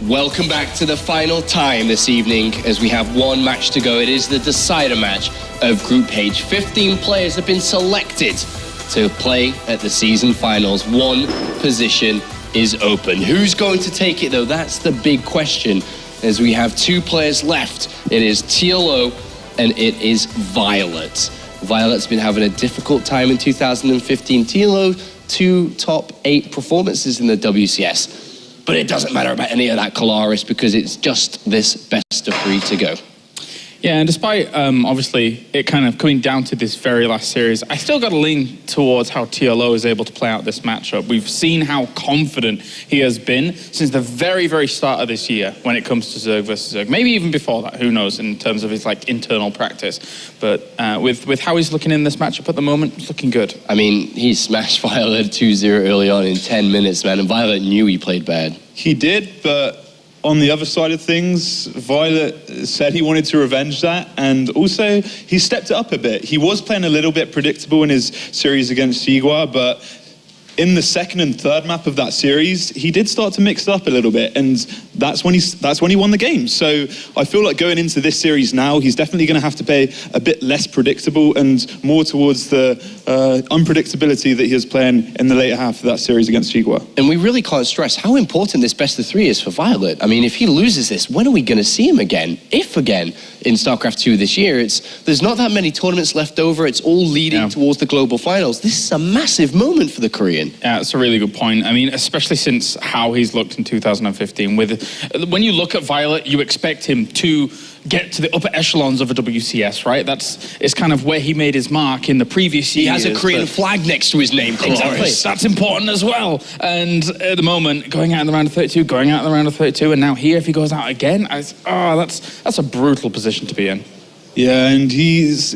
Welcome back to the final time this evening as we have one match to go. It is the decider match of Group H. 15 players have been selected to play at the season finals. One position is open. Who's going to take it though? That's the big question as we have two players left. It is TLO and it is viOLet. viOLet's been having a difficult time in 2015. TLO, 2 top 8 performances in the WCS. But it doesn't matter about any of that Colaris because it's just this best of 3 to go. Yeah, and despite obviously it kind of coming down to this very last series, I still got to lean towards how TLO is able to play out this matchup. We've seen how confident he has been since the very, very start of this year when it comes to Zerg versus Zerg. Maybe even before that, who knows, in terms of his like internal practice. But with how he's looking in this matchup at the moment, it's looking good. I mean, he smashed viOLet 2-0 early on in 10 minutes, man, and viOLet knew he played bad. He did, but on the other side of things, viOLet said he wanted to revenge that, and also he stepped it up a bit. He was playing a little bit predictable in his series against Yigua, but in the second and third map of that series, he did start to mix it up a little bit, and that's when he won the game. So I feel like going into this series now, he's definitely going to have to play a bit less predictable and more towards the unpredictability that he was playing in the later half of that series against Yigua. And we really can't stress how important this best of 3 is for viOLet. I mean, if he loses this, when are we going to see him again? If again, in StarCraft 2 this year. There's not that many tournaments left over. It's all leading towards the global finals. This is a massive moment for the Korean. Yeah, that's a really good point. I mean, especially since how he's looked in 2015. When you look at viOLet, you expect him to get to the upper echelons of a WCS, right? It's kind of where he made his mark in the previous years. He has a Korean flag next to his name, Colaris. Exactly. That's important as well. And at the moment, going out in the round of 32, going out in the round of 32, and now here, if he goes out again, that's a brutal position to be in. Yeah, and he's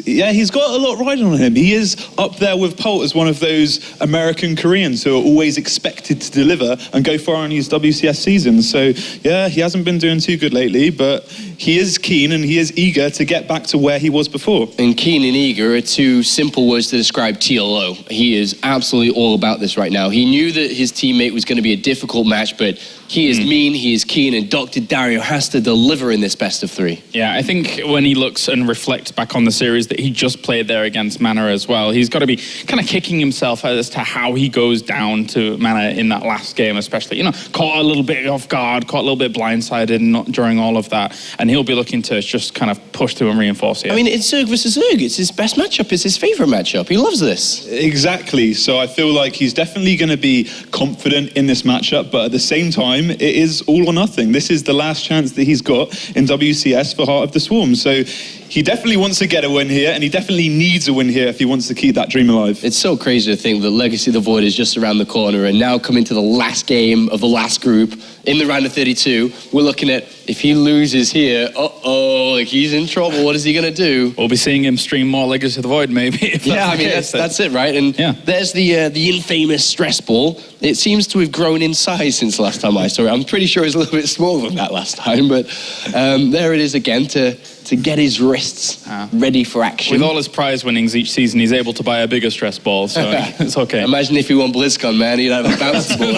got a lot riding on him. He is up there with Polt as one of those American Koreans who are always expected to deliver and go far in his WCS season. So, yeah, he hasn't been doing too good lately, but he is keen and he is eager to get back to where he was before. And keen and eager are 2 simple words to describe TLO. He is absolutely all about this right now. He knew that his teammate was going to be a difficult match, but he is mean, he is keen, and Dr. Dario has to deliver in this best of 3. Yeah, I think when he looks and reflects back on the series that he just played there against Mana as well, he's got to be kind of kicking himself as to how he goes down to Mana in that last game, especially. You know, caught a little bit off guard, caught a little bit blindsided during all of that, and he'll be looking to just kind of push through and reinforce it. I mean, it's Zerg versus Zerg. It's his best matchup. It's his favorite matchup. He loves this. Exactly. So I feel like he's definitely going to be confident in this matchup, but at the same time, it is all or nothing. This is the last chance that he's got in WCS for Heart of the Swarm. So he definitely wants to get a win here, and he definitely needs a win here if he wants to keep that dream alive. It's so crazy to think that Legacy of the Void is just around the corner, and now coming to the last game of the last group in the round of 32, we're looking at, if he loses here, like he's in trouble. What is he going to do? We'll be seeing him stream more Legacy of the Void, maybe. Yeah, I mean, that's it, right? And there's the infamous stress ball. It seems to have grown in size since last time I saw it. I'm pretty sure it's a little bit smaller than that last time, but there it is again to get his wrists ready for action. With all his prize winnings each season, he's able to buy a bigger stress ball, so it's okay. Imagine if he won BlizzCon, man, he'd have a bounce ball.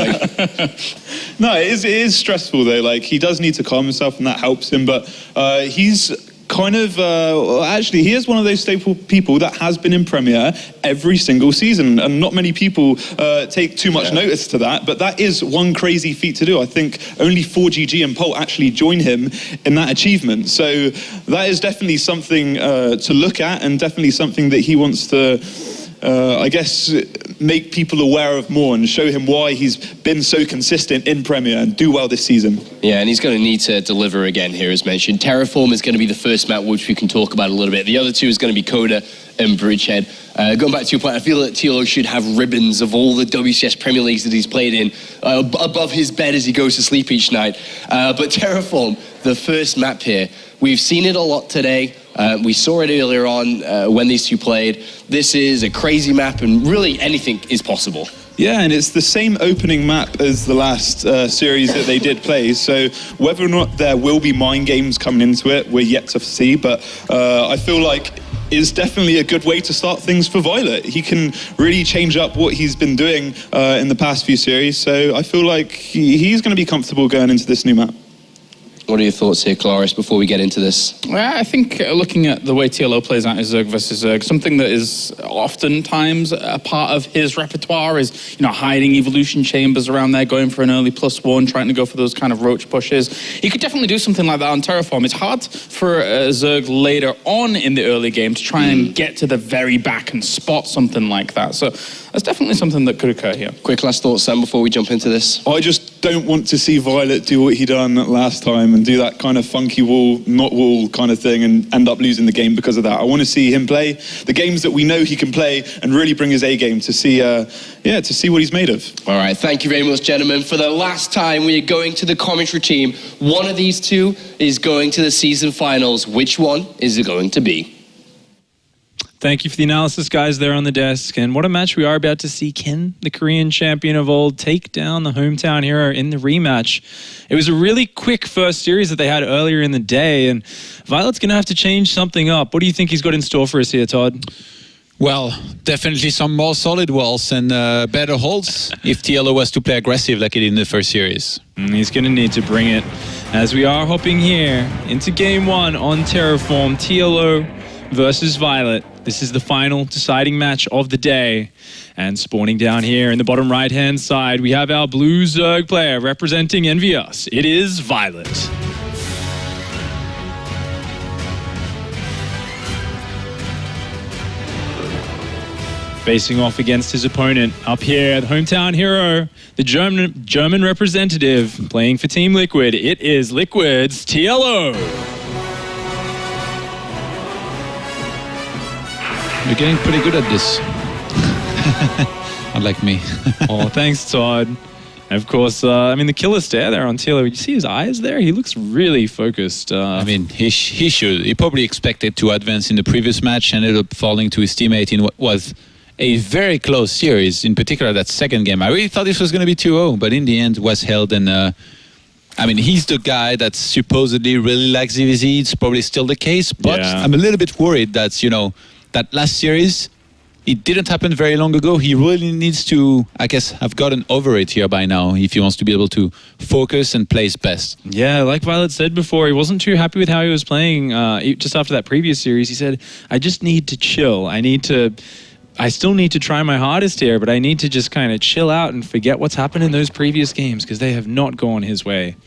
No, it is stressful though. Like, he does need to calm himself, and that helps him. But he's kind of actually, he is one of those staple people that has been in Premier every single season, and not many people take too much notice to that. But that is one crazy feat to do. I think only 4GG and Polt actually join him in that achievement. So that is definitely something to look at, and definitely something that he wants to I guess, make people aware of more and show him why he's been so consistent in Premier and do well this season. Yeah, and he's going to need to deliver again here, as mentioned. Terraform is going to be the first map, which we can talk about a little bit. The other 2 is going to be Coda and Bridgehead. Going back to your point, I feel that TLO should have ribbons of all the WCS Premier Leagues that he's played in above his bed as he goes to sleep each night. But Terraform, the first map here, we've seen it a lot today. We saw it earlier on when these 2 played. This is a crazy map, and really anything is possible. Yeah, and it's the same opening map as the last series that they did play, so whether or not there will be mind games coming into it, we're yet to see, but I feel like it's definitely a good way to start things for viOLet. He can really change up what he's been doing in the past few series, so I feel like he's going to be comfortable going into this new map. What are your thoughts here, Claris, before we get into this? Well, I think looking at the way TLO plays out is Zerg versus Zerg, something that is oftentimes a part of his repertoire is, hiding evolution chambers around there, going for an early +1, trying to go for those kind of roach pushes. He could definitely do something like that on Terraform. It's hard for Zerg later on in the early game to try and get to the very back and spot something like that. So that's definitely something that could occur here. Quick last thoughts, Sam, before we jump into this. I just don't want to see viOLet do what he done last time and do that kind of funky wall, not wall kind of thing and end up losing the game because of that. I want to see him play the games that we know he can play and really bring his A game to see, to see what he's made of. All right, thank you very much, gentlemen. For the last time, we are going to the commentary team. One of these two is going to the season finals. Which one is it going to be? Thank you for the analysis, guys, there on the desk. And what a match we are about to see. Can the Korean champion of old take down the hometown hero in the rematch? It was a really quick first series that they had earlier in the day, and viOLet's going to have to change something up. What do you think he's got in store for us here, Todd? Well, definitely some more solid walls and better holds if TLO was to play aggressive like he did in the first series. He's going to need to bring it. As we are hopping here into Game 1 on Terraform, TLO versus viOLet. This is the final deciding match of the day. And spawning down here in the bottom right-hand side, we have our blue Zerg player representing EnVyUs. It is viOLet. Facing off against his opponent up here, the hometown hero, the German representative playing for Team Liquid. It is Liquid's TLO. You're getting pretty good at this. Unlike me. Oh, thanks, Todd. And of course, the killer stare there on TLO. You see his eyes there? He looks really focused. He should. He probably expected to advance in the previous match and ended up falling to his teammate in what was a very close series, in particular that second game. I really thought this was going to be 2-0, but in the end was held. And he's the guy that supposedly really likes ZvZ. It's probably still the case, but yeah. I'm a little bit worried that, that last series, it didn't happen very long ago. He really needs to, I guess, have gotten over it here by now if he wants to be able to focus and play his best. Yeah, like viOLet said before, he wasn't too happy with how he was playing just after that previous series. He said, I just need to chill. I still need to try my hardest here, but I need to just kind of chill out and forget what's happened in those previous games because they have not gone his way.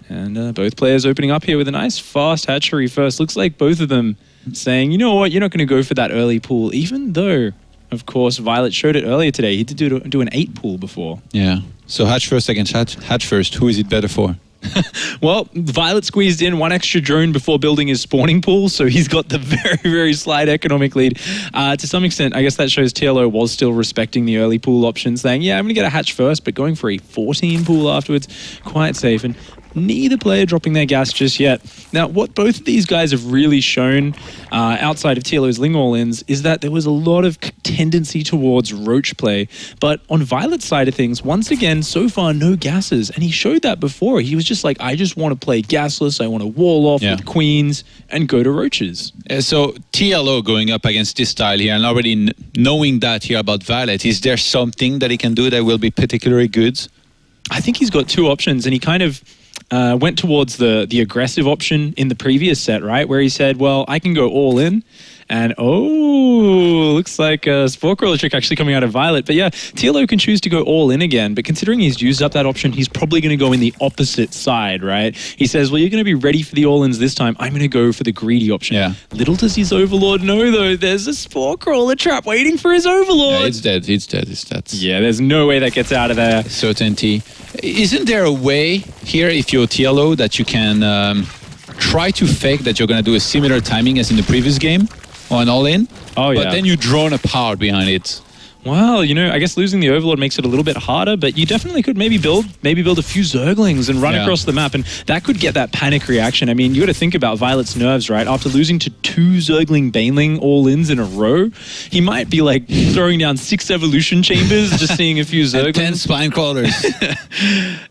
And both players opening up here with a nice fast hatchery first. Looks like both of them saying, you know what, you're not going to go for that early pool, even though, of course, viOLet showed it earlier today. He did do an 8 pool before. Yeah. So hatch first against hatch first. Who is it better for? Well, viOLet squeezed in one extra drone before building his spawning pool, so he's got the very, very slight economic lead. To some extent, I guess that shows TLO was still respecting the early pool option, saying, yeah, I'm going to get a hatch first, but going for a 14 pool afterwards, quite safe. And neither player dropping their gas just yet. Now, what both of these guys have really shown outside of TLO's Ling all-ins is that there was a lot of tendency towards roach play. But on viOLet's side of things, once again, so far, no gases. And he showed that before. He was just like, I just want to play gasless. I want to wall off with queens and go to roaches. So TLO going up against this style here and already knowing that here about viOLet, is there something that he can do that will be particularly good? I think he's got two options, and he kind of went towards the aggressive option in the previous set, right? Where he said, well, I can go all in. And, looks like a Spore Crawler trick actually coming out of viOLet. But yeah, TLO can choose to go all in again. But considering he's used up that option, he's probably going to go in the opposite side, right? He says, well, you're going to be ready for the all-ins this time. I'm going to go for the greedy option. Yeah. Little does his Overlord know, though, there's a Spore Crawler trap waiting for his Overlord. Yeah, it's dead. It's dead. It's dead. Yeah, there's no way that gets out of there. Certainty. Isn't there a way here, if you're TLO, that you can try to fake that you're going to do a similar timing as in the previous game? On all-in, but then you drone a power behind it. Well, I guess losing the Overlord makes it a little bit harder, but you definitely could maybe build a few Zerglings and run across the map, and that could get that panic reaction. I mean, you got to think about viOLet's nerves, right? After losing to 2 Zergling Baneling all-ins in a row, he might be like throwing down 6 evolution chambers, just seeing a few Zerglings. 10 spine crawlers.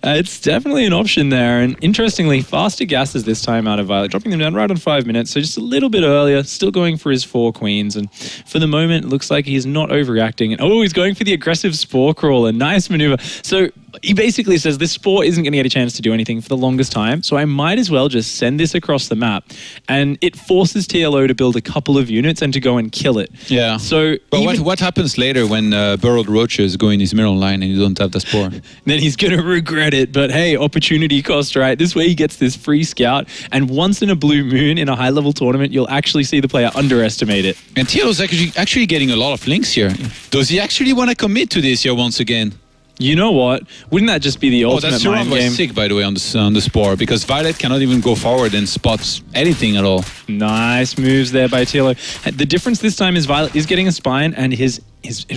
It's definitely an option there, and interestingly, faster gases this time out of viOLet, dropping them down right on 5 minutes, so just a little bit earlier, still going for his 4 queens, and for the moment, it looks like he's not overreacting. Oh, he's going for the aggressive Spore Crawler. Nice maneuver. So he basically says this sport isn't going to get a chance to do anything for the longest time, so I might as well just send this across the map. And it forces TLO to build a couple of units and to go and kill it. Yeah. So But what happens later when Burrowed Roaches go in his middle line and you don't have the spore? then he's going to regret it. But hey, opportunity cost, right? This way he gets this free scout. And once in a blue moon in a high-level tournament, you'll actually see the player underestimate it. And TLO's actually getting a lot of links here. Does he actually want to commit to this here once again? You know what? Wouldn't that just be the ultimate that's mind game? sick, by the way, on the spore, because viOLet cannot even go forward and spot anything at all. Nice moves there by TLO. The difference this time is viOLet is getting a spine and his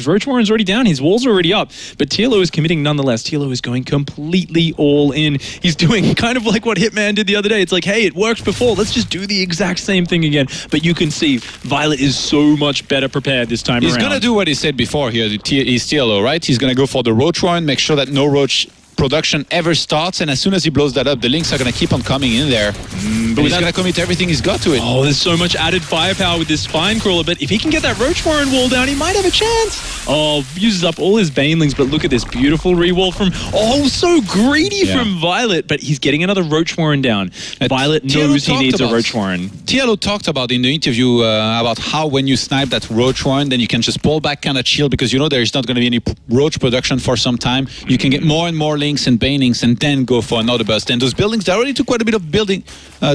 Roach Warren's already down. His walls are already up. But TLO is committing nonetheless. TLO is going completely all in. He's doing kind of like what Hitman did the other day. It's like, hey, it worked before. Let's just do the exact same thing again. But you can see viOLet is so much better prepared this time around. He's going to do what he said before here. He's TLO, right? He's going to go for the Roach Warren, make sure that no Roach production ever starts, and as soon as he blows that up, the links are going to keep on coming in there. But he's going to commit everything he's got to it. Oh, there's so much added firepower with this spine crawler, but if he can get that Roach Warren wall down, he might have a chance. Oh, uses up all his banelings, but look at this beautiful rewall from, so greedy from viOLet, but he's getting another Roach Warren down. viOLet knows he needs a Roach Warren. TLO talked about in the interview about how when you snipe that Roach Warren, then you can just pull back, kind of chill, because you know there is not going to be any Roach production for some time. You can get more and more links and banelings and then go for another burst. And those buildings, they already took quite a bit of building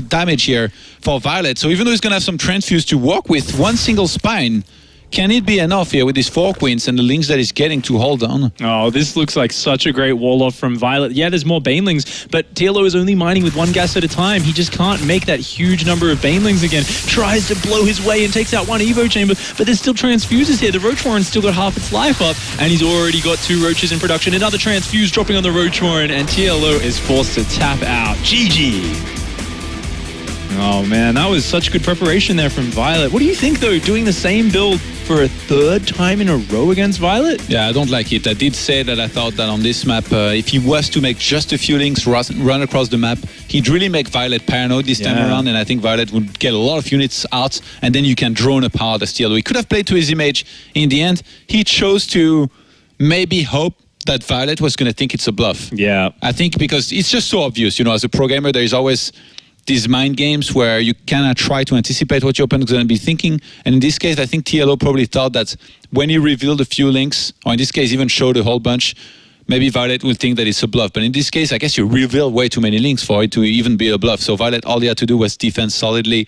damage here for viOLet. So even though he's going to have some transfuse to work with, one single spine, can it be enough here with these 4 queens and the links that he's getting to hold on? Oh, this looks like such a great wall-off from viOLet. Yeah, there's more banelings, but TLO is only mining with 1 gas at a time. He just can't make that huge number of banelings again. Tries to blow his way and takes out 1 Evo chamber, but there's still transfuses here. The Roach Warren's still got half its life up, and he's already got 2 Roaches in production. Another transfuse dropping on the Roach Warren, and TLO is forced to tap out. GG. Oh man, that was such good preparation there from viOLet. What do you think though, doing the same build for a 3rd time in a row against viOLet? Yeah, I don't like it. I did say that I thought that on this map, if he was to make just a few links run across the map, he'd really make viOLet paranoid this time around, and I think viOLet would get a lot of units out, and then you can drone apart as TLO. He could have played to his image. In the end, he chose to maybe hope that viOLet was going to think it's a bluff. Yeah. I think because it's just so obvious, as a pro gamer, there is always these mind games where you cannot try to anticipate what your opponent is going to be thinking. And in this case, I think TLO probably thought that when he revealed a few links, or in this case even showed a whole bunch, maybe viOLet will think that it's a bluff. But in this case, I guess you reveal way too many links for it to even be a bluff. So viOLet, all he had to do was defend solidly.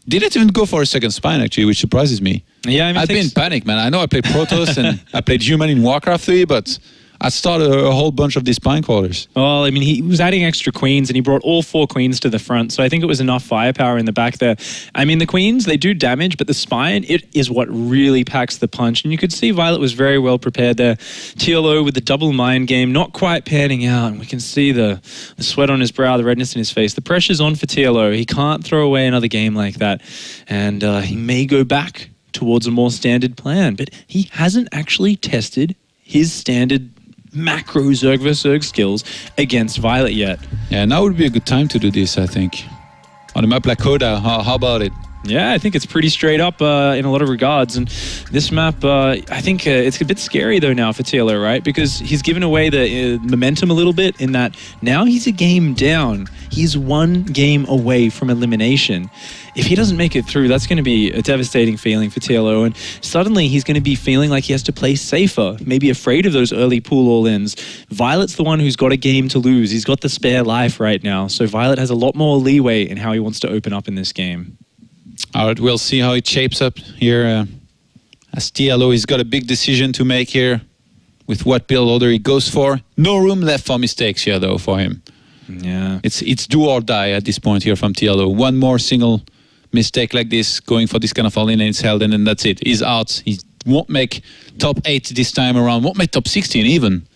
Didn't even go for a second spine, actually, which surprises me. Yeah, I mean, I'd be in panic, man. I know I played Protoss and I played Human in Warcraft 3, but I started a whole bunch of these spine crawlers. Well, I mean, he was adding extra queens, and he brought all 4 queens to the front, so I think it was enough firepower in the back there. I mean, the queens, they do damage, but the spine, it is what really packs the punch, and you could see viOLet was very well prepared there. TLO with the double mind game, not quite panning out, and we can see the sweat on his brow, the redness in his face. The pressure's on for TLO. He can't throw away another game like that, and he may go back towards a more standard plan, but he hasn't actually tested his standard macro Zerg vs Zerg skills against viOLet yet. Yeah, now would be a good time to do this, I think. On a map like Coda, how about it? Yeah, I think it's pretty straight up in a lot of regards. And this map, I think it's a bit scary though now for TLO, right? Because he's given away the momentum a little bit in that now he's a game down. He's 1 game away from elimination. If he doesn't make it through, that's going to be a devastating feeling for TLO. And suddenly he's going to be feeling like he has to play safer, maybe afraid of those early pool all-ins. viOLet's the one who's got a game to lose. He's got the spare life right now. So viOLet has a lot more leeway in how he wants to open up in this game. All right, we'll see how it shapes up here. As TLO, he's got a big decision to make here with what build order he goes for. No room left for mistakes here, though, for him. Yeah. It's do or die at this point here from TLO. One more single mistake like this, going for this kind of all-in, and it's held, and then that's it. He's out. He won't make top 8 this time around. Won't make top 16 even,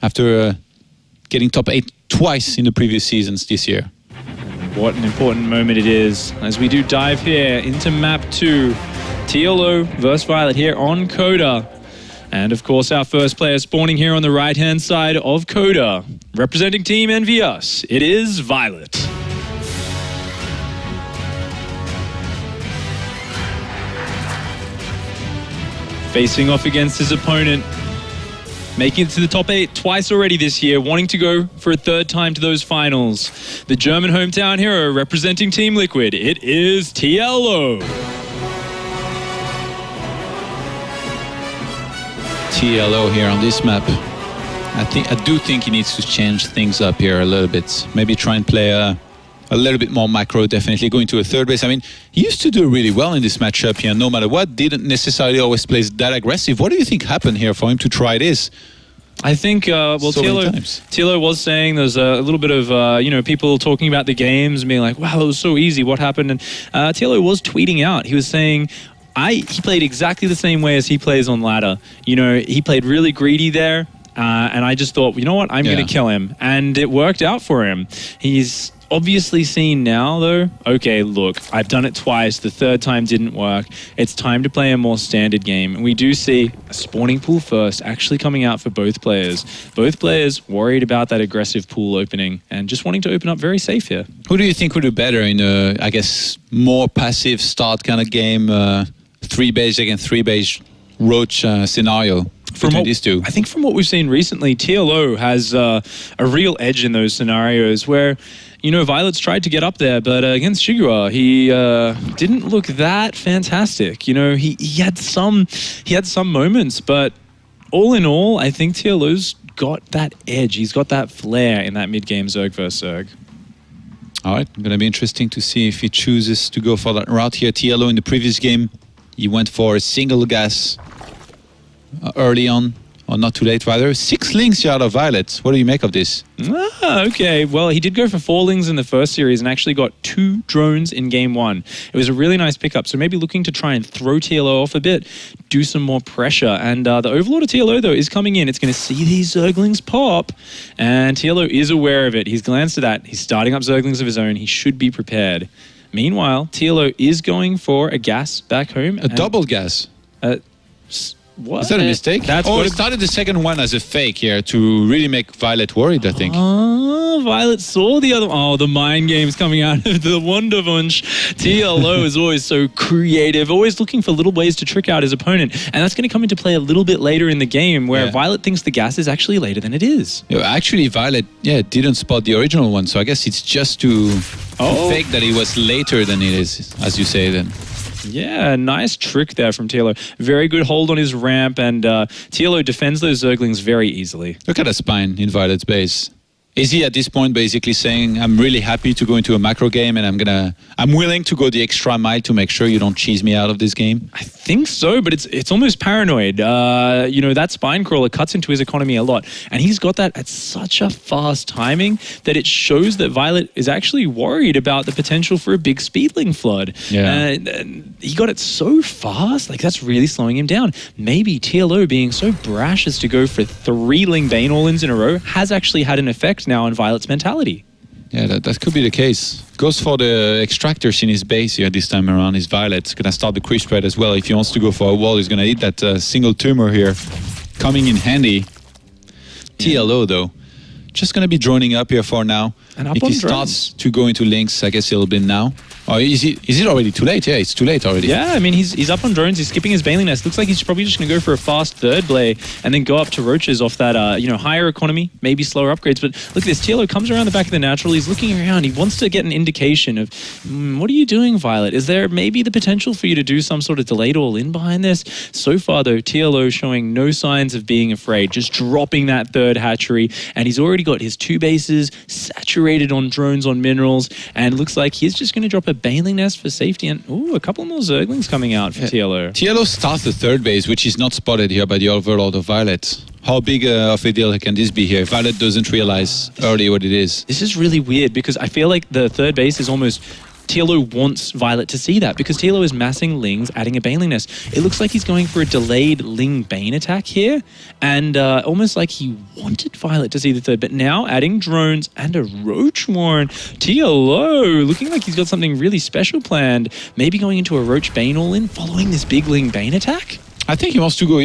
after getting top 8 twice in the previous seasons this year. What an important moment it is as we do dive here into map 2. TLO versus viOLet here on Coda. And of course our first player spawning here on the right hand side of Coda. Representing Team NVS, it is viOLet. Facing off against his opponent. making it to the top 8 twice already this year, wanting to go for a third time to those finals. The German hometown hero representing Team Liquid, it is TLO. TLO here on this map. I do think he needs to change things up here a little bit. Maybe try and play a little bit more macro, definitely going to a third base. I mean, he used to do really well in this matchup here, no matter what. Didn't necessarily always play that aggressive. What do you think happened here for him to try this? I think, TLO was saying there's a little bit of, people talking about the games and being like, wow, it was so easy. What happened? And TLO was tweeting out. He was saying, he played exactly the same way as he plays on ladder. He played really greedy there. And I just thought, you know what? I'm going to kill him. And it worked out for him. He's obviously seen now, though, okay, look, I've done it twice. The third time didn't work. It's time to play a more standard game. And we do see a spawning pool first actually coming out for both players. Both players worried about that aggressive pool opening and just wanting to open up very safe here. Who do you think would do better in a, I guess, more passive start kind of game, 3-base against 3-base Roach scenario? These two. I think from what we've seen recently, TLO has a real edge in those scenarios where, viOLet's tried to get up there, but against Shigua, he didn't look that fantastic. He had some moments, but all in all, I think TLO's got that edge. He's got that flair in that mid-game Zerg versus Zerg. All right, going to be interesting to see if he chooses to go for that route here. TLO in the previous game, he went for a single gas early on, or not too late rather. 6 links out of viOLet. What do you make of this? Okay. Well, he did go for 4 links in the first series and actually got 2 drones in game 1. It was a really nice pickup. So maybe looking to try and throw TLO off a bit, do some more pressure. And the Overlord of TLO, though, is coming in. It's going to see these Zerglings pop. And TLO is aware of it. He's glanced at that. He's starting up Zerglings of his own. He should be prepared. Meanwhile, TLO is going for a gas back home. A double gas? What? Is that a mistake? He started the second one as a fake here to really make viOLet worried, I think. Oh, viOLet saw the other... Oh, the mind game's coming out of the Wonderwunsch. TLO is always so creative, always looking for little ways to trick out his opponent. And that's going to come into play a little bit later in the game where viOLet thinks the gas is actually later than it is. Actually, viOLet, didn't spot the original one. So I guess it's just to fake that it was later than it is, as you say then. Yeah, nice trick there from TLO. Very good hold on his ramp, and TLO defends those Zerglings very easily. Look at the spine in viOLet's base. Is he at this point basically saying, I'm really happy to go into a macro game and I'm willing to go the extra mile to make sure you don't cheese me out of this game? I think so, but it's almost paranoid. That spine crawler cuts into his economy a lot, and he's got that at such a fast timing that it shows that viOLet is actually worried about the potential for a big speedling flood. Yeah. And he got it so fast, that's really slowing him down. Maybe TLO being so brash as to go for 3 Ling Bane all-ins in a row has actually had an effect now on viOLet's mentality. Yeah, that could be the case. Goes for the extractors in his base here this time around. His viOLet's going to start the creep spread as well. If he wants to go for a wall, he's going to hit that single tumor here. Coming in handy. TLO, though, just going to be droning up here for now. And up if on he drones. starts to go into links, I guess it'll be now. Oh, is it already too late? Yeah, it's too late already. Yeah, I mean, he's up on drones. He's skipping his Baneling Nest. Looks like he's probably just going to go for a fast third play and then go up to Roaches off that, higher economy, maybe slower upgrades. But look at this. TLO comes around the back of the natural. He's looking around. He wants to get an indication of, what are you doing, viOLet? Is there maybe the potential for you to do some sort of delayed all-in behind this? So far, though, TLO showing no signs of being afraid, just dropping that third hatchery. And he's already got his 2 bases saturated on drones, on minerals. And looks like he's just going to drop a Baneling Nest for safety, and a couple more Zerglings coming out for TLO. TLO starts the third base, which is not spotted here by the Overlord of viOLet. How big of a deal can this be here? viOLet doesn't realize early what it is. This is really weird because I feel like the third base is almost... TLO wants viOLet to see that because TLO is massing Lings, adding a Baneling Nest. It looks like he's going for a delayed Ling Bane attack here, and almost like he wanted viOLet to see the third, but now adding drones and a Roach Warren. TLO looking like he's got something really special planned, maybe going into a Roach Bane all-in following this big Ling Bane attack? I think he wants to go,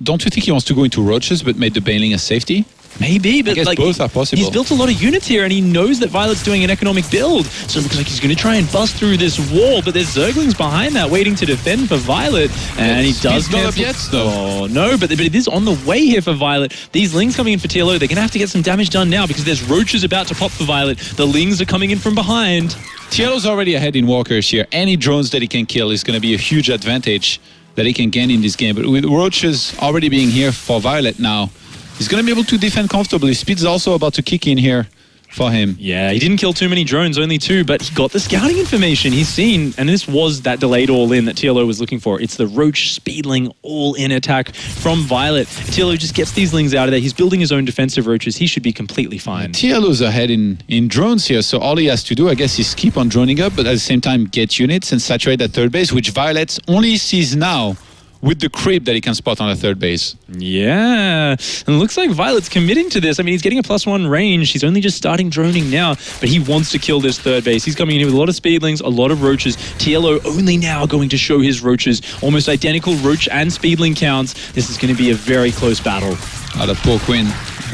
don't you think he wants to go into Roaches but made the Baneling a safety? Maybe, but I guess like both are possible. He's built a lot of units here, and he knows that Violet's doing an economic build. So it looks like he's going to try and bust through this wall, but there's Zerglings behind that waiting to defend for Violet, and he does not up yet, though. Oh no, but it is on the way here for Violet. These Lings coming in for TLO, they're going to have to get some damage done now because there's Roaches about to pop for Violet. The Lings are coming in from behind. TLO's already ahead in walkers here. Any drones that he can kill is going to be a huge advantage that he can gain in this game. But with Roaches already being here for Violet now, he's going to be able to defend comfortably. Speed's also about to kick in here for him. Yeah, he didn't kill too many drones, only 2, but he got the scouting information. He's seen, and this was that delayed all-in that TLO was looking for. It's the Roach Speedling all-in attack from Violet. TLO just gets these Lings out of there. He's building his own defensive Roaches. He should be completely fine. TLO's ahead in drones here, so all he has to do, I guess, is keep on droning up, but at the same time get units and saturate that third base, which Violet only sees now with the creep that he can spot on the third base. Yeah, and it looks like Violet's committing to this. I mean, he's getting a +1 range. He's only just starting droning now, but he wants to kill this third base. He's coming in here with a lot of Speedlings, a lot of Roaches. TLO only now going to show his Roaches. Almost identical Roach and Speedling counts. This is going to be a very close battle. Oh, that poor Quinn.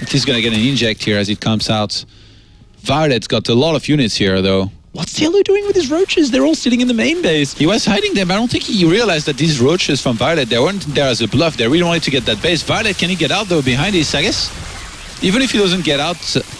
He's going to get an inject here as it comes out. Violet's got a lot of units here, though. What's TLO doing with his Roaches? They're all sitting in the main base. He was hiding them. I don't think he realized that these Roaches from Violet, they weren't there as a bluff. They really wanted to get that base. Violet, can he get out, though, behind this, I guess? Even if he doesn't get out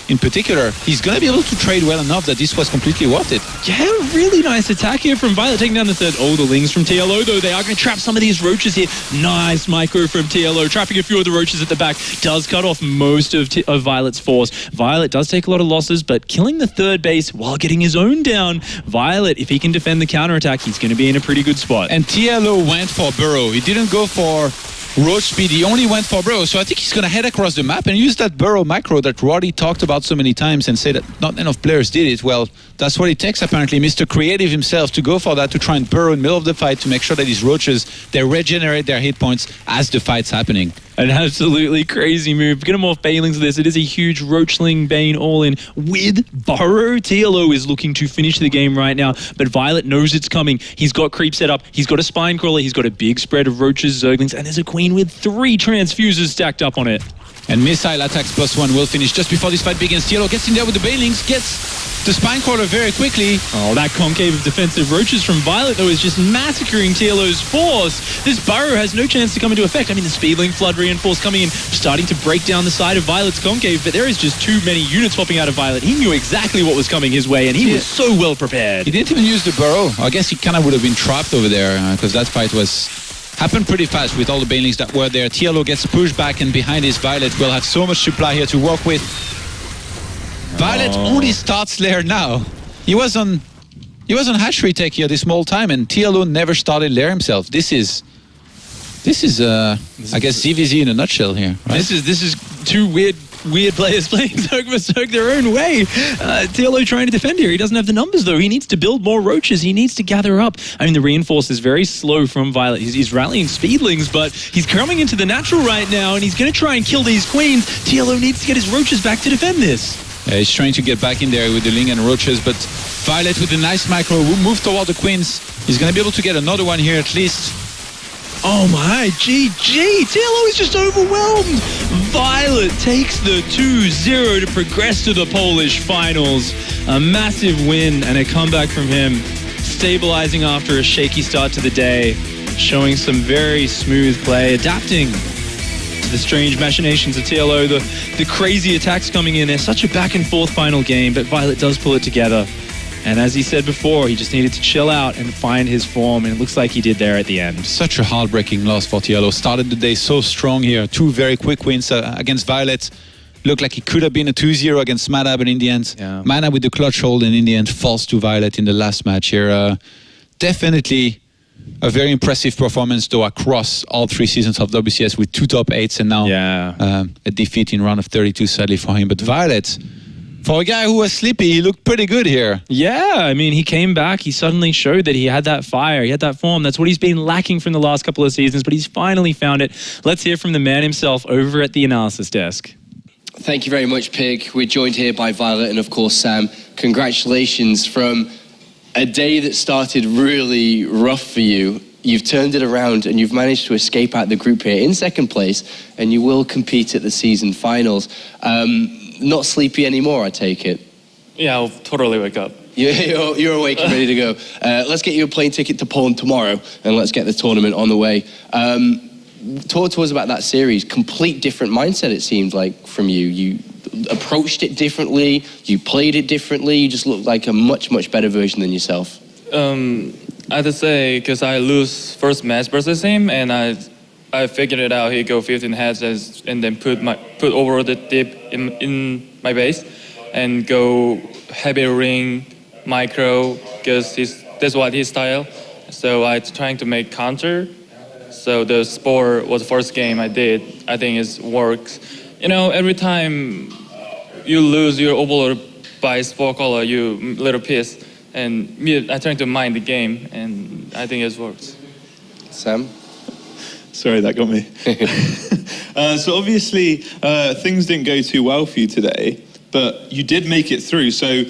in particular, he's going to be able to trade well enough that this was completely worth it. Yeah, really nice attack here from Violet, taking down the third. Oh, the Lings from TLO, though. They are going to trap some of these Roaches here. Nice micro from TLO, trapping a few of the Roaches at the back. Does cut off most of Violet's force. Violet does take a lot of losses, but killing the third base while getting his own down. Violet, if he can defend the counterattack, he's going to be in a pretty good spot. And TLO went for Burrow. He didn't go for Roach speed, he only went for Burrow, so I think he's going to head across the map and use that Burrow macro that Roddy talked about so many times and say that not enough players did it. Well, that's what it takes apparently, Mr. Creative himself, to go for that, to try and burrow in the middle of the fight to make sure that these Roaches, they regenerate their hit points as the fight's happening. An absolutely crazy move. Get him off Banelings of this. It is a huge Roachling Bane all-in with Burrow. TLO is looking to finish the game right now, but Violet knows it's coming. He's got creep set up. He's got a Spine Crawler. He's got a big spread of Roaches, Zerglings, and there's a Queen with 3 Transfusers stacked up on it. And Missile Attacks +1 will finish just before this fight begins. TLO gets in there with the Banelings, gets the Spine Crawler very quickly. Oh, that concave of defensive Roaches from Violet, though, is just massacring TLO's force. This Burrow has no chance to come into effect. I mean, the Speedling Flood Reinforce coming in, starting to break down the side of Violet's concave, but there is just too many units popping out of Violet. He knew exactly what was coming his way, and he was so well prepared. He didn't even use the Burrow. I guess he kind of would have been trapped over there because that fight happened pretty fast with all the Banelings that were there. TLO gets pushed back, and behind his Violet will have so much supply here to work with. Violet only starts Lair now. He was on hash retake here this whole time, and TLO never started Lair himself. This is I guess ZvZ in a nutshell here. Right? This is two weird players playing Zerg for Zerg their own way. TLO trying to defend here. He doesn't have the numbers, though. He needs to build more Roaches. He needs to gather up. I mean, the reinforce is very slow from Violet. He's rallying Speedlings, but he's coming into the natural right now, and he's going to try and kill these Queens. TLO needs to get his Roaches back to defend this. Yeah, he's trying to get back in there with the Ling and Roaches, but Violet with a nice micro will move toward the Queens. He's going to be able to get another one here at least. Oh my, GG! TLO is just overwhelmed! Violet takes the 2-0 to progress to the Polish finals. A massive win and a comeback from him, stabilizing after a shaky start to the day, showing some very smooth play, adapting to the strange machinations of TLO, the crazy attacks coming in. There's such a back and forth final game, but Violet does pull it together. And as he said before, he just needed to chill out and find his form, and it looks like he did there at the end. Such a heartbreaking loss for TLO. Started the day so strong here. 2 very quick wins against Violet. Looked like it could have been a 2-0 against Mana, but in the end, Mana with the clutch hold, and in the end falls to Violet in the last match here. Definitely a very impressive performance, though, across all 3 seasons of WCS with 2 top 8s and now a defeat in round of 32, sadly for him. But Violet, for a guy who was sleepy, he looked pretty good here. Yeah, I mean, he came back. He suddenly showed that he had that fire. He had that form. That's what he's been lacking from the last couple of seasons, but he's finally found it. Let's hear from the man himself over at the analysis desk. Thank you very much, Pig. We're joined here by Violet and, of course, Sam. Congratulations from a day that started really rough for you. you've turned it around and you've managed to escape out the group here in second place, and you will compete at the season finals. Not sleepy anymore, I take it. Yeah, I'll totally wake up. You're awake and ready to go. Let's get you a plane ticket to Poland tomorrow, and let's get the tournament on the way. Talk to us about that series. Complete different mindset, it seemed like, from you. You approached it differently, you played it differently, you just looked like a much, much better version than yourself. I have to say, because I lose first match versus him, and I figured it out. He go 15 heads and then put over the dip in my base, and go heavy ring, micro, because that's what his style. So I trying to make counter. So the Spore was the first game I did. I think it works. You know, every time you lose your overlord by Spore color, you little pissed. And me, I trying to mind the game, and I think it works. Sam? Sorry, that got me. So obviously, things didn't go too well for you today, but you did make it through. So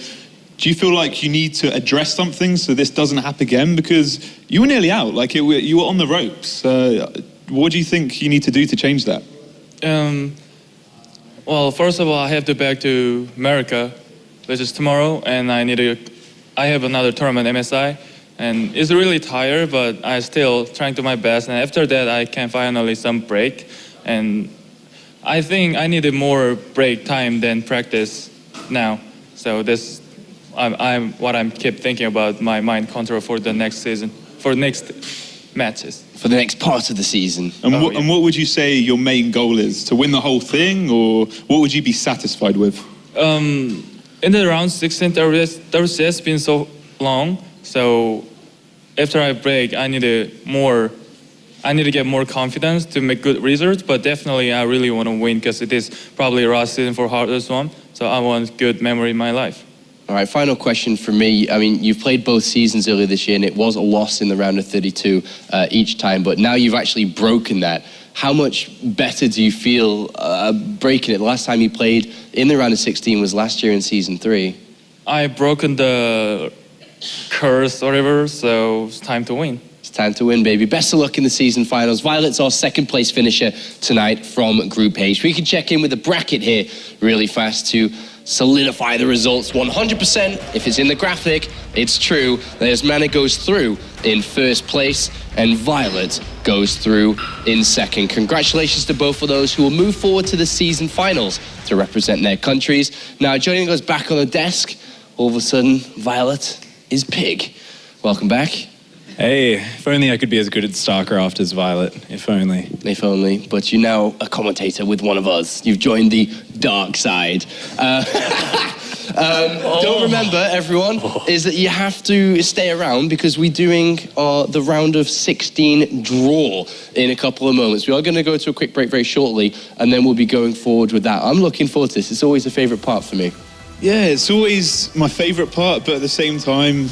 do you feel like you need to address something so this doesn't happen again? Because you were nearly out, like you were on the ropes. What do you think you need to do to change that? Well, first of all, I have to back to America, which is tomorrow, and I have another tournament, MSI, and it's really tired, but I still trying to my best. And after that, I can finally some break, and I think I needed more break time than practice now. So this, I'm keep thinking about my mind control for the next season, for next matches. For the next part of the season. And what would you say your main goal is? To win the whole thing, or what would you be satisfied with? In the round 16, WCS been so long, so after I break, I need to get more confidence to make good results, but definitely I really want to win because it is probably last season for hardest one, so I want good memory in my life. All right, final question for me. I mean, you've played both seasons earlier this year, and it was a loss in the round of 32 each time, but now you've actually broken that. How much better do you feel breaking it? The last time you played in the round of 16 was last year in season 3. I broken the curse or whatever, so it's time to win. It's time to win, baby. Best of luck in the season finals. viOLet's our second place finisher tonight from Group H. We can check in with the bracket here really fast to solidify the results 100%. If it's in the graphic, it's true. There's Mana goes through in first place, and viOLet goes through in second. Congratulations to both of those who will move forward to the season finals to represent their countries. Now, joining us back on the desk, all of a sudden, viOLet is Pig. Welcome back. Hey, if only I could be as good at StarCraft as viOLet. If only. If only. But you're now a commentator with one of us. You've joined the dark side. Don't remember, everyone, is that you have to stay around because we're doing the round of 16 draw in a couple of moments. We are going to go to a quick break very shortly, and then we'll be going forward with that. I'm looking forward to this. It's always a favourite part for me. Yeah, it's always my favourite part, but at the same time,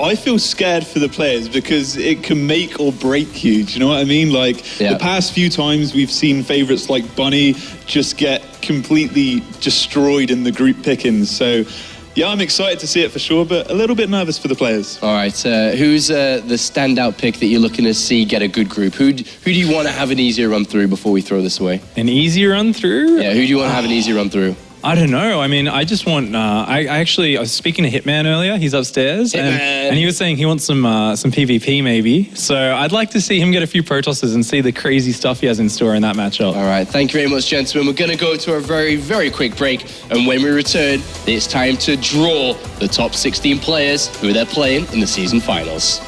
I feel scared for the players because it can make or break you. Do you know what I mean? Like, the past few times we've seen favourites like Bunny just get completely destroyed in the group pickings. So, yeah, I'm excited to see it for sure, but a little bit nervous for the players. All right, who's the standout pick that you're looking to see get a good group? Who do you want to have an easier run through before we throw this away? An easier run through? Yeah, who do you want to have an easier run through? I don't know. I mean, I just want. I was speaking to Hitman earlier. He's upstairs, and he was saying he wants some PvP maybe. So I'd like to see him get a few Protosses and see the crazy stuff he has in store in that matchup. All right, thank you very much, gentlemen. We're going to go to a very, very quick break, and when we return, it's time to draw the top 16 players who they're playing in the season finals.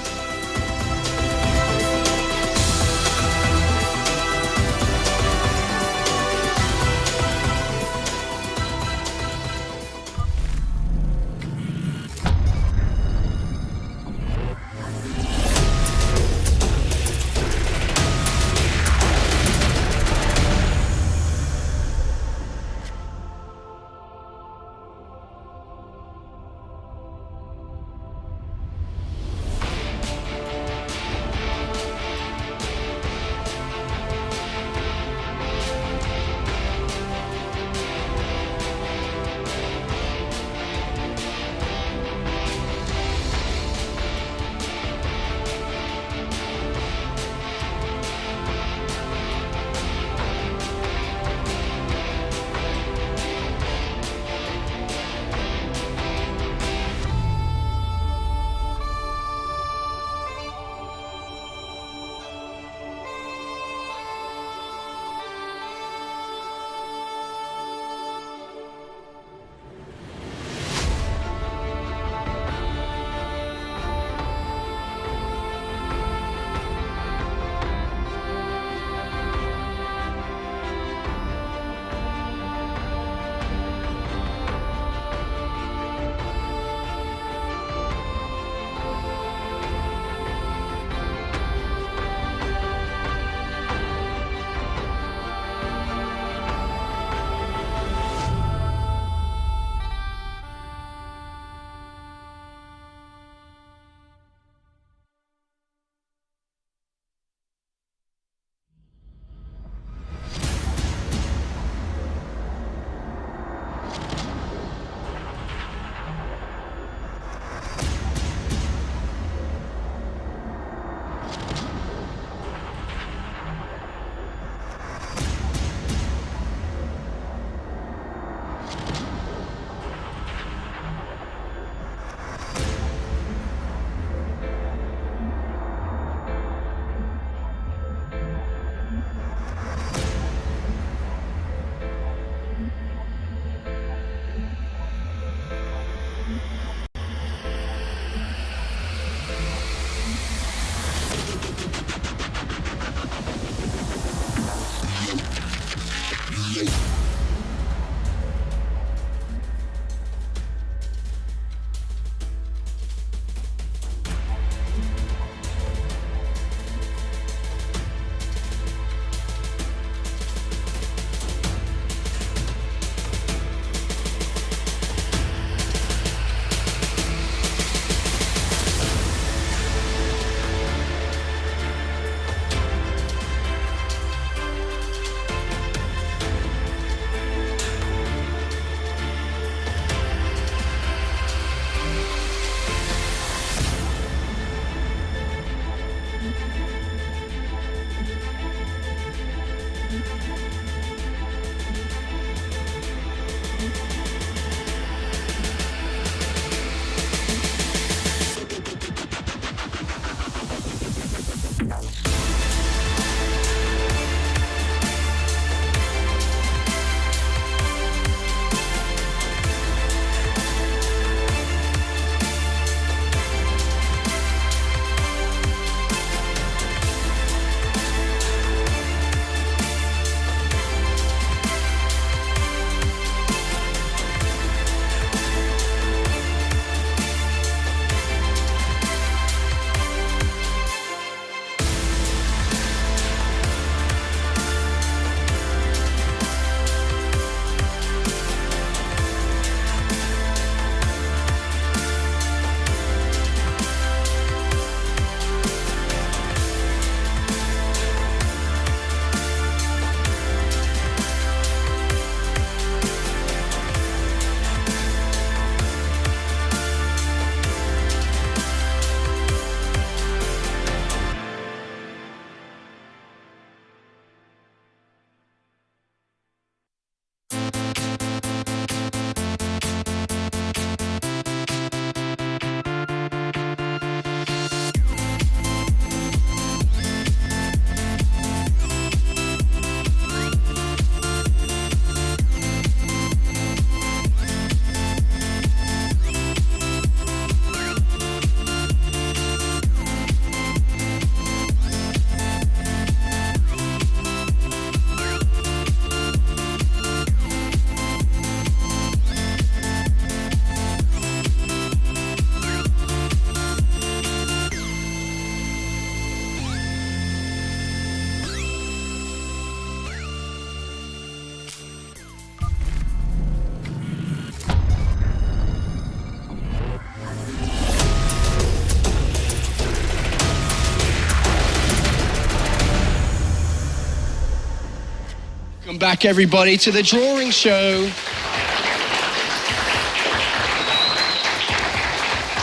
back, everybody, to the drawing show.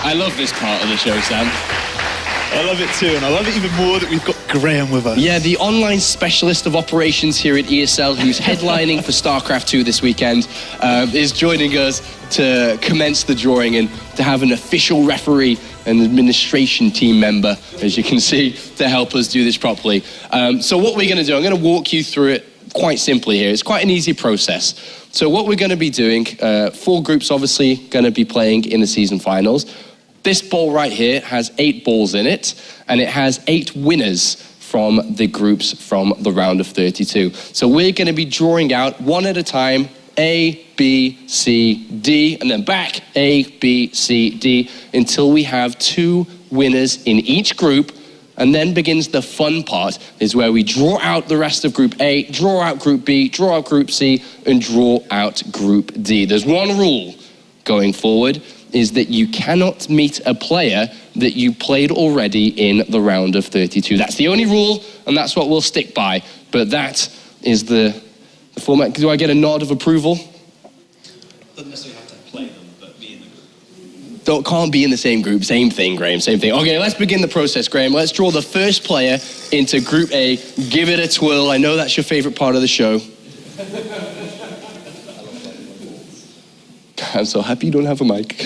I love this part of the show, Sam. I love it too, and I love it even more that we've got Graham with us. Yeah, the online specialist of operations here at ESL, who's headlining for StarCraft 2 this weekend, is joining us to commence the drawing and to have an official referee and administration team member, as you can see, to help us do this properly. So what we're going to do, I'm going to walk you through it quite simply here. It's quite an easy process. So what we're going to be doing, 4 groups obviously going to be playing in the season finals. This ball right here has 8 balls in it, and it has 8 winners from the groups from the round of 32. So we're going to be drawing out one at a time, A, B, C, D, and then back, A, B, C, D, until we have 2 winners in each group. And then begins the fun part, is where we draw out the rest of Group A, draw out Group B, draw out Group C, and draw out Group D. There's one rule going forward, is that you cannot meet a player that you played already in the round of 32. That's the only rule, and that's what we'll stick by. But that is the format. Do I get a nod of approval? Doesn't necessarily have to play them, but be in the group. Can't be in the same group. Same thing, Graham, same thing. Okay, let's begin the process, Graham. Let's draw the first player into Group A. Give it a twirl. I know that's your favorite part of the show. I'm so happy you don't have a mic.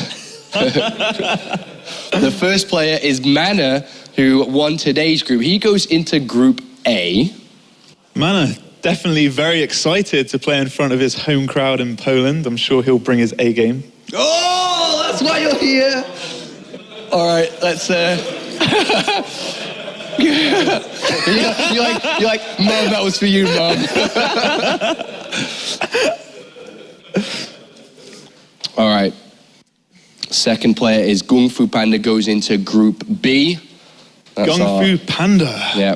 The first player is Mana, who won today's group. He goes into Group A. Mana, definitely very excited to play in front of his home crowd in Poland. I'm sure he'll bring his A game. Oh, that's why you're here. All right, let's... you're like, Mom, that was for you, Mom. All right. Second player is Gung Fu Panda, goes into Group B. Gung Fu Panda. Yeah.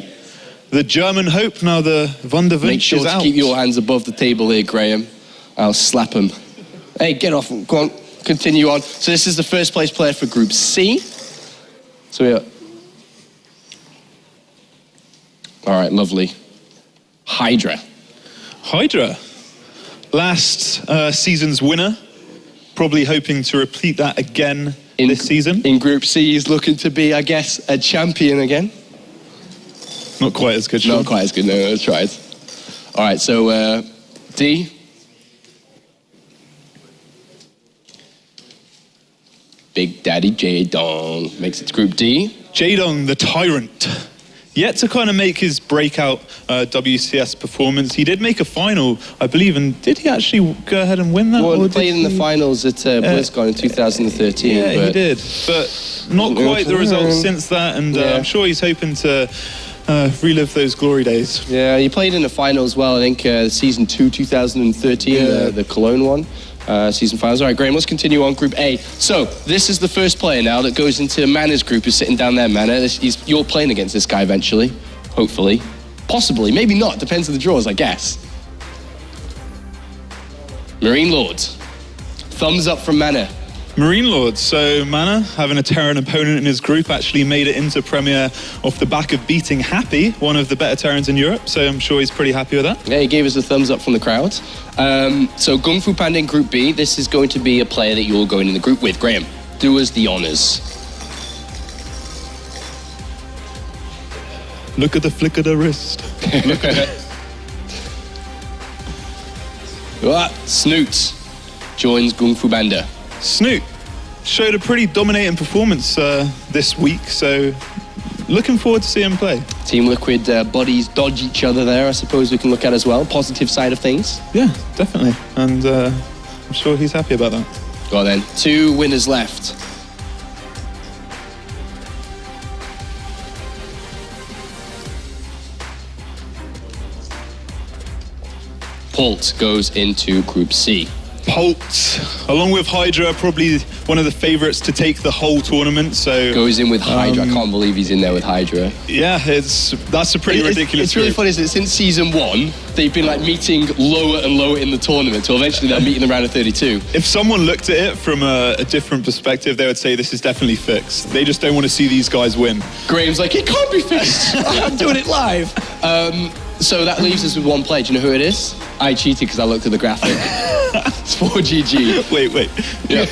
The German hope, now the Wunderwunsch Make sure is to out. keep your hands above the table here, Graham. I'll slap him. Hey, get off. Go on, continue on. So this is the first place player for Group C. So we are... All right, lovely. Hydra. Hydra. Last season's winner. Probably hoping to repeat that again this season. In Group C, he's looking to be, I guess, a champion again. Not quite as good, Sean. Not quite as good, no, let's try it. All right, so D. Big Daddy J-Dong makes it to Group D. J-Dong, the tyrant. Yet to kind of make his breakout WCS performance. He did make a final, I believe, and did he actually go ahead and win that? Well, he played in the finals at BlizzCon in 2013. Yeah, he did, but not quite the results since that, and I'm sure he's hoping to relive those glory days. Yeah, he played in the final as well, I think, season 2, 2013, the Cologne one. Season finals. All right, Graham, let's continue on Group A. So, this is the first player now that goes into Mana's group, who's sitting down there, Mana. You're playing against this guy eventually, hopefully. Possibly, maybe not, depends on the draws, I guess. Marine Lords. Thumbs up from Mana. Marine Lords, so Mana, having a Terran opponent in his group, actually made it into Premier off the back of beating Happy, one of the better Terrans in Europe, so I'm sure he's pretty happy with that. Yeah, he gave us a thumbs up from the crowd. So Gung Fu Panda in Group B, this is going to be a player that you're going in the group with. Graham, do us the honours. Look at the flick of the wrist. Snoot joins Gung Fu Panda. Snoot showed a pretty dominating performance this week, so looking forward to seeing him play. Team Liquid bodies dodge each other there, I suppose we can look at as well. Positive side of things. Yeah, definitely. And I'm sure he's happy about that. Go on then. 2 winners left. Pult goes into Group C. Pult, along with Hydra, probably one of the favourites to take the whole tournament. So goes in with Hydra. I can't believe he's in there with Hydra. Yeah, that's a pretty ridiculous. It's really funny, isn't it? Since season 1, they've been like meeting lower and lower in the tournament, so eventually they're meeting the round of 32. If someone looked at it from a different perspective, they would say this is definitely fixed. They just don't want to see these guys win. Graham's like, it can't be fixed. I'm doing it live. So that leaves us with one player. Do you know who it is? I cheated because I looked at the graphic. It's 4GG. Wait. Yeah.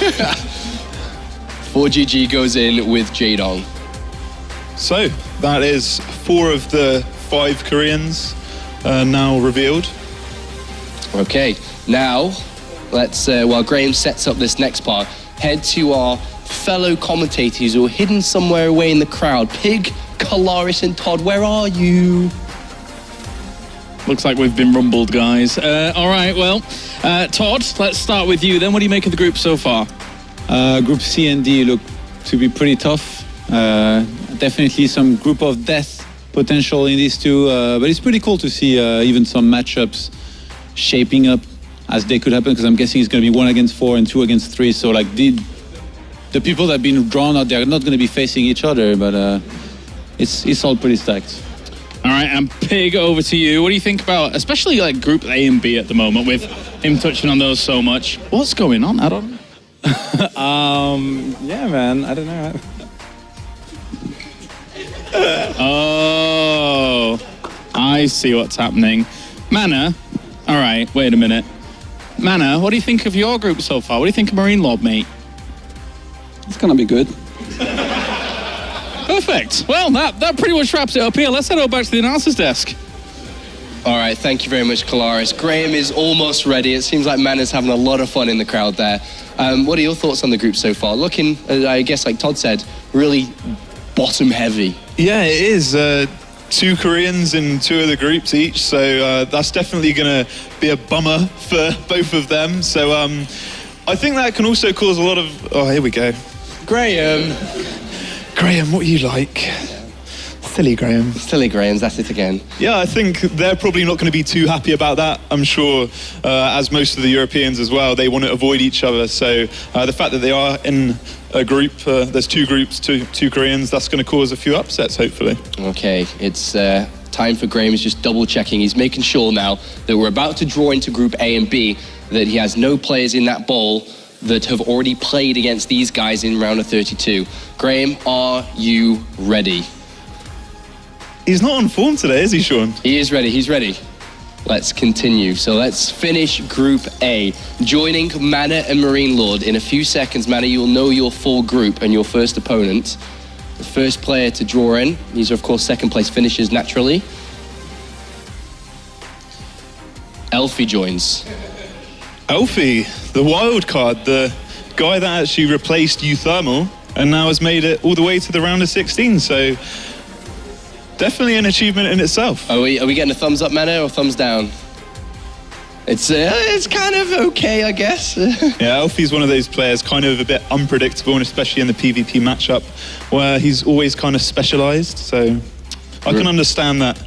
4GG goes in with Jaedong. So that is 4 of the 5 Koreans now revealed. Okay, now let's, while Graham sets up this next part, head to our fellow commentators who are hidden somewhere away in the crowd. Pig, Kalaris, and Todd, where are you? Looks like we've been rumbled, guys. All right, well, Todd, let's start with you then. What do you make of the group so far? Group C and D look to be pretty tough. Definitely some group of death potential in these two, but it's pretty cool to see even some matchups shaping up as they could happen, because I'm guessing it's going to be 1 against 4 and 2 against 3. So like the people that have been drawn out, they're not going to be facing each other, but it's all pretty stacked. All right, and Pig, over to you. What do you think about, especially like Group A and B at the moment, with him touching on those so much? What's going on? I don't know. Yeah, man. I don't know. Oh, I see what's happening. Mana, all right, wait a minute. Mana, what do you think of your group so far? What do you think of Marine Lord, mate? It's gonna be good. Perfect. Well, that pretty much wraps it up here. Let's head over back to the analysis desk. All right, thank you very much, Kalaris. Graham is almost ready. It seems like Mana's having a lot of fun in the crowd there. What are your thoughts on the group so far? Looking, I guess, like Todd said, really bottom heavy. Yeah, it is. 2 Koreans in 2 of the groups each, so that's definitely going to be a bummer for both of them. So I think that can also cause a lot of... Oh, here we go. Graham, Graham, what are you like? Silly Graham. Silly Grahams, that's it again. Yeah, I think they're probably not going to be too happy about that. I'm sure, as most of the Europeans as well, they want to avoid each other. So the fact that they are in a group, there's 2 groups, two Koreans, that's going to cause a few upsets, hopefully. Okay, it's time for Graham. He's just double checking. He's making sure now that we're about to draw into Group A and B, that he has no players in that bowl that have already played against these guys in round of 32. Graham, are you ready? He's not on form today, is he, Sean? He is ready, he's ready. Let's continue. So let's finish Group A. Joining Mana and Marine Lord. In a few seconds, Mana, you'll know your full group and your first opponent. The first player to draw in. These are, of course, second place finishers, naturally. Elfie joins. Elfie, the wild card, the guy that actually replaced Euthermal and now has made it all the way to the round of 16. So definitely an achievement in itself. Are we getting a thumbs up, Mana, or thumbs down? It's kind of okay, I guess. Yeah, Elfie's one of those players, kind of a bit unpredictable, and especially in the PvP matchup, where he's always kind of specialised. So I can understand that.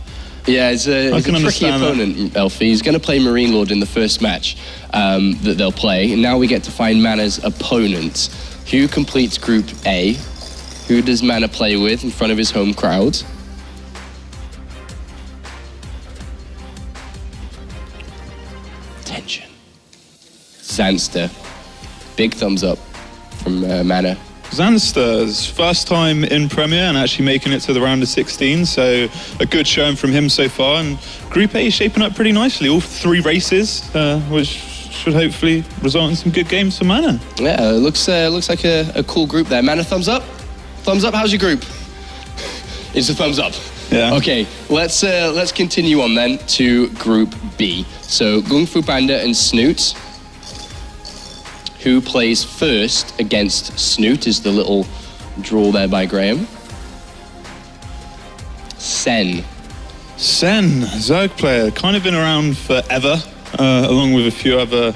Yeah, he's a tricky opponent, Elfie. He's going to play Marine Lord in the first match that they'll play. And now we get to find Mana's opponent. Who completes Group A? Who does Mana play with in front of his home crowd? Tension. Zanster. Big thumbs up from Mana. Zanster's first time in Premier and actually making it to the round of 16, so a good showing from him so far. And Group A is shaping up pretty nicely. All 3 races, which should hopefully result in some good games for Mana. Yeah, it looks like a cool group there. Mana, thumbs up? Thumbs up, how's your group? It's a thumbs up. Yeah. Okay, let's continue on then to Group B. So Gung Fu Panda and Snoot. Who plays first against Snoot is the little draw there by Graham. Sen, Zerg player, kind of been around forever, along with a few other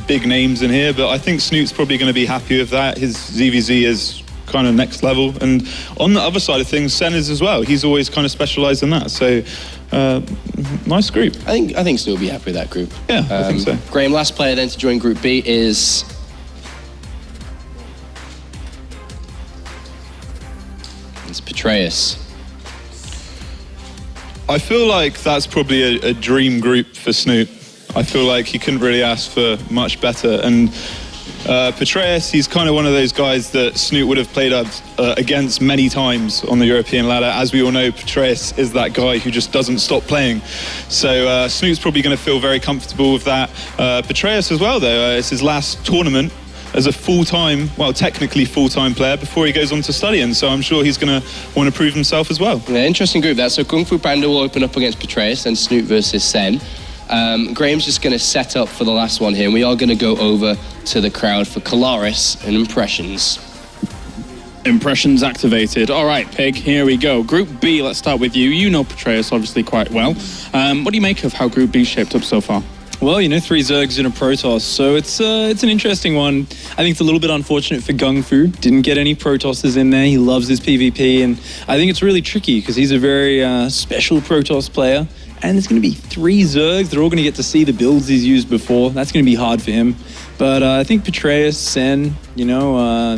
big names in here, but I think Snoot's probably going to be happy with that. His ZvZ is kind of next level, and on the other side of things, Sen is as well. He's always kind of specialised in that, so nice group. I think Snoot will be happy with that group. Yeah, I think so. Graham, last player then to join Group B is... It's Petraeus. I feel like that's probably a dream group for Snoot. I feel like he couldn't really ask for much better, and Petraeus, he's kind of one of those guys that Snoot would have played against many times on the European ladder. As we all know, Petraeus is that guy who just doesn't stop playing. So Snoot's probably going to feel very comfortable with that. Petraeus as well, though, it's his last tournament as a full-time, well, technically full-time player before he goes on to studying. So I'm sure he's going to want to prove himself as well. Yeah, interesting group that. So Kung Fu Panda will open up against Petraeus and Snoot versus Sen. Graham's just going to set up for the last one here. And we are going to go over to the crowd for Kalaris and impressions. Impressions activated. All right, Pig, here we go. Group B, let's start with you. You know Petraeus obviously quite well. What do you make of how Group B shaped up so far? Well, 3 Zergs in a Protoss, so it's an interesting one. I think it's a little bit unfortunate for Gung Fu. Didn't get any Protosses in there. He loves his PvP, and I think it's really tricky because he's a very special Protoss player. And there's going to be 3 Zergs. They're all going to get to see the builds he's used before. That's going to be hard for him. But I think Petraeus, Sen,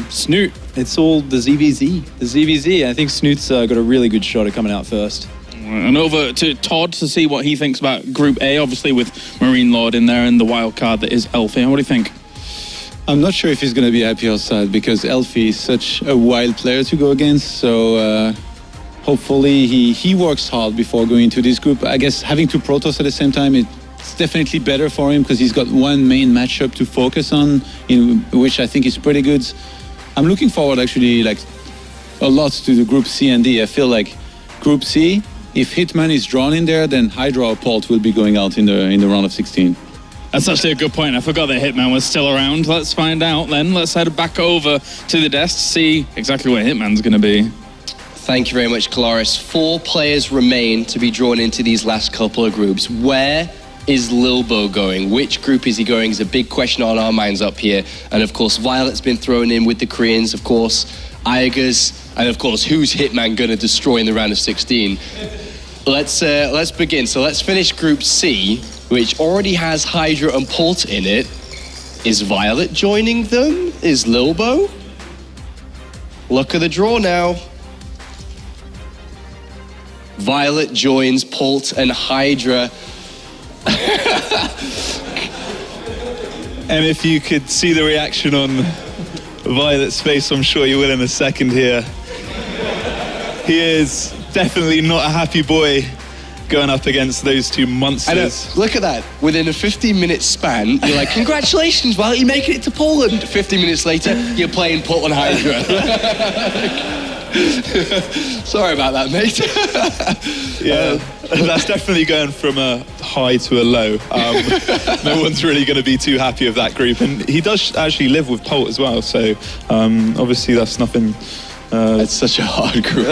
Snoot, it's all the ZvZ. The ZvZ, I think Snoot's got a really good shot at coming out first. And over to Todd to see what he thinks about Group A, obviously with Marine Lord in there and the wild card that is Elfie. What do you think? I'm not sure if he's going to be happy outside because Elfie is such a wild player to go against. So hopefully he works hard before going into this group. I guess having 2 Protoss at the same time, it's definitely better for him because he's got one main matchup to focus on, which I think is pretty good. I'm looking forward actually a lot to the Group C and D. I feel like Group C, if Hitman is drawn in there, then Hydra or Pult will be going out in the round of 16. That's actually a good point. I forgot that Hitman was still around. Let's find out then. Let's head back over to the desk to see exactly where Hitman's going to be. Thank you very much, Kalaris. 4 players remain to be drawn into these last couple of groups. Where is Lilbo going? Which group is he going is a big question on our minds up here. And of course, viOLet's been thrown in with the Koreans, of course, Aigers, and of course, who's Hitman going to destroy in the round of 16? Let's begin. So let's finish Group C, which already has Hydra and Pult in it. Is viOLet joining them? Is Lilbo? Look at the draw now. viOLet joins Pult and Hydra. And if you could see the reaction on viOLet's face, I'm sure you will in a second here. He is definitely not a happy boy going up against those 2 monsters. Look at that. Within a 15-minute span, you're like, congratulations, viOLet, you're making it to Poland. 15 minutes later, you're playing Pult and Hydra. Sorry about that, mate. Yeah, that's definitely going from a high to a low. No one's really going to be too happy with that group. And he does actually live with Pult as well, so obviously that's nothing... it's such a hard group.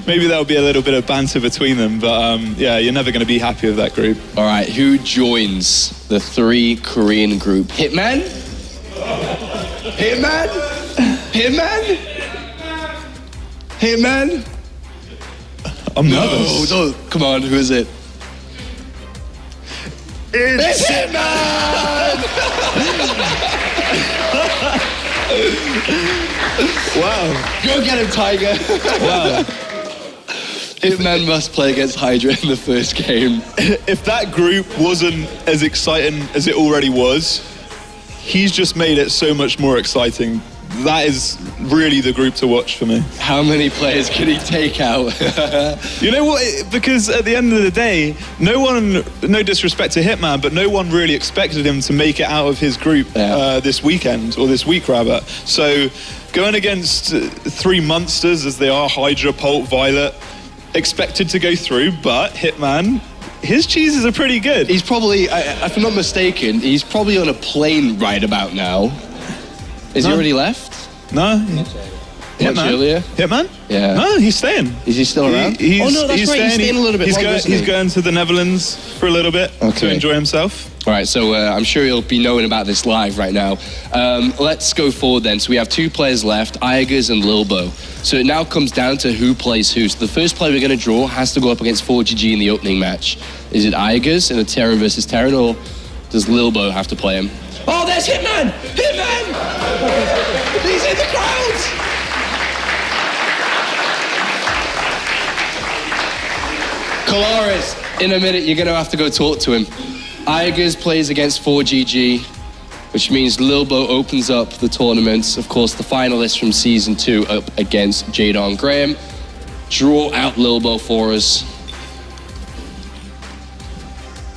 Maybe there'll be a little bit of banter between them, but yeah, you're never going to be happy with that group. All right, who joins the 3 Korean group? Hitman? Hitman? Hitman? Hitman? I'm nervous. No, come on, who is it? It's Hitman! Wow. Go get him, Tiger. Wow. Hitman must play against Hydra in the first game. If that group wasn't as exciting as it already was, he's just made it so much more exciting. That is really the group to watch for me. How many players can he take out? You know what? Because at the end of the day, no disrespect to Hitman, but no one really expected him to make it out of his group this weekend, or this week rather. So going against 3 monsters as they are, Hydra, Pult, viOLet, expected to go through, but Hitman, his cheeses are pretty good. He's probably, if I'm not mistaken, he's probably on a plane right about now. Is he already left? No. Much earlier? Hitman? Yeah. No, he's staying. Is he still around? He's oh no, that's right. He's staying a little bit longer, isn't he? He's going to the Netherlands for a little bit to enjoy himself. All right, so I'm sure he'll be knowing about this live right now. Let's go forward then. So we have 2 players left, Aigers and Lilbo. So it now comes down to who plays who. So the first player we're going to draw has to go up against 4GG in the opening match. Is it Aigers in a Terran versus Terran, or does Lilbo have to play him? Oh, there's Hitman! Hitman! He's in the crowd! Kalaris, in a minute, you're going to have to go talk to him. Aigers plays against 4GG. which means Lilbo opens up the tournament. Of course, the finalists from Season 2 up against Jadon Graham. Draw out Lilbo for us.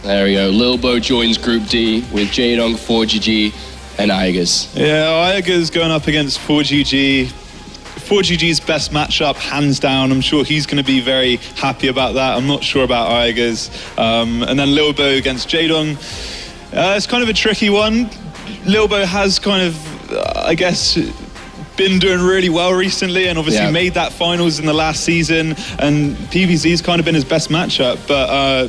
There we go. Lilbo joins Group D with Jadon, 4GG, and Igers. Yeah, Igers going up against 4GG. 4GG's best matchup, hands down. I'm sure he's going to be very happy about that. I'm not sure about Igers. And then Lilbo against Jadon. It's kind of a tricky one. Lilbo has kind of, I guess, been doing really well recently, and obviously made that finals in the last season, and PVZ's kind of been his best matchup, but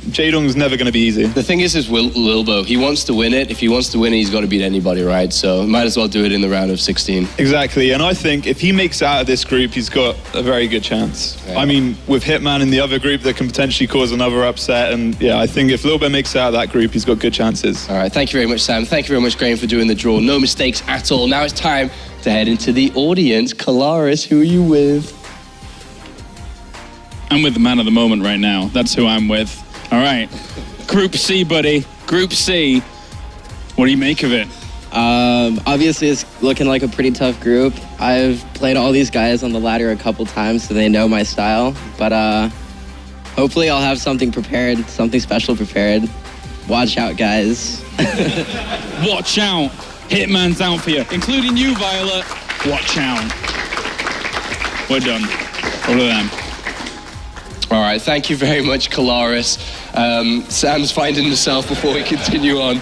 Jadong's never going to be easy. The thing is Lilbo, he wants to win it. If he wants to win it, he's got to beat anybody, right? So might as well do it in the round of 16. Exactly, and I think if he makes it out of this group, he's got a very good chance. Yeah. I mean, with Hitman in the other group, that can potentially cause another upset, and yeah, I think if Lilbo makes it out of that group, he's got good chances. All right, thank you very much, Sam. Thank you very much, Graham, for doing the draw. No mistakes at all. Now it's time to head into the audience. Kalaris, who are you with? I'm with the man of the moment right now. That's who I'm with. All right, Group C, buddy. Group C. What do you make of it? Obviously, it's looking like a pretty tough group. I've played all these guys on the ladder a couple times, so they know my style. But hopefully I'll have something prepared, something special prepared. Watch out, guys. Watch out. Hitman's out for you, including you, viOLet. Watch out. We're done. All of them. All right, thank you very much, Kalaris. Sam's finding himself before we continue on.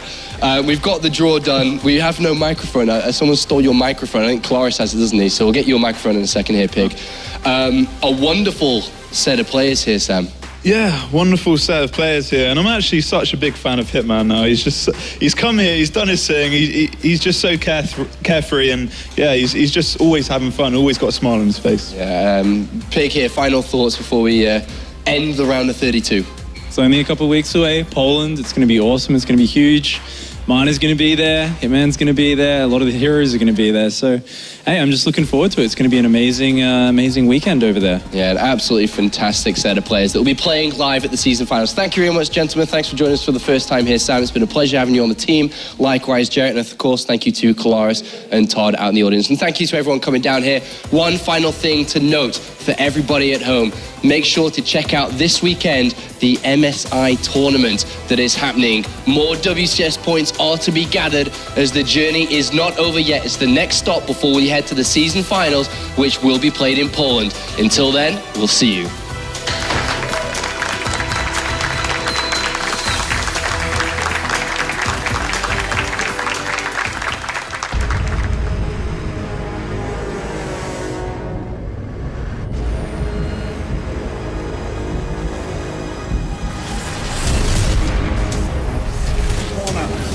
We've got the draw done. We have no microphone. Someone stole your microphone. I think Kalaris has it, doesn't he? So we'll get you a microphone in a second here, Pig. A wonderful set of players here, Sam. Yeah, wonderful set of players here, and I'm actually such a big fan of Hitman now. He's come here, he's done his thing, he's just so carefree, and yeah, he's just always having fun, always got a smile on his face. Yeah, Pig here, final thoughts before we end the round of 32. It's only a couple of weeks away. Poland, it's going to be awesome, it's going to be huge. Mana's going to be there, Hitman's going to be there, a lot of the heroes are going to be there. So, hey, I'm just looking forward to it. It's going to be an amazing weekend over there. Yeah, an absolutely fantastic set of players that will be playing live at the season finals. Thank you very much, gentlemen. Thanks for joining us for the first time here, Sam. It's been a pleasure having you on the team. Likewise, Jarrett, and of course, thank you to Kalaris and Todd out in the audience. And thank you to everyone coming down here. One final thing to note for everybody at home. Make sure to check out this weekend the MSI tournament that is happening. More WCS points are to be gathered as the journey is not over yet. It's the next stop before we head to the season finals, which will be played in Poland. Until then, we'll see you.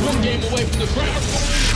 One game away from the crowd.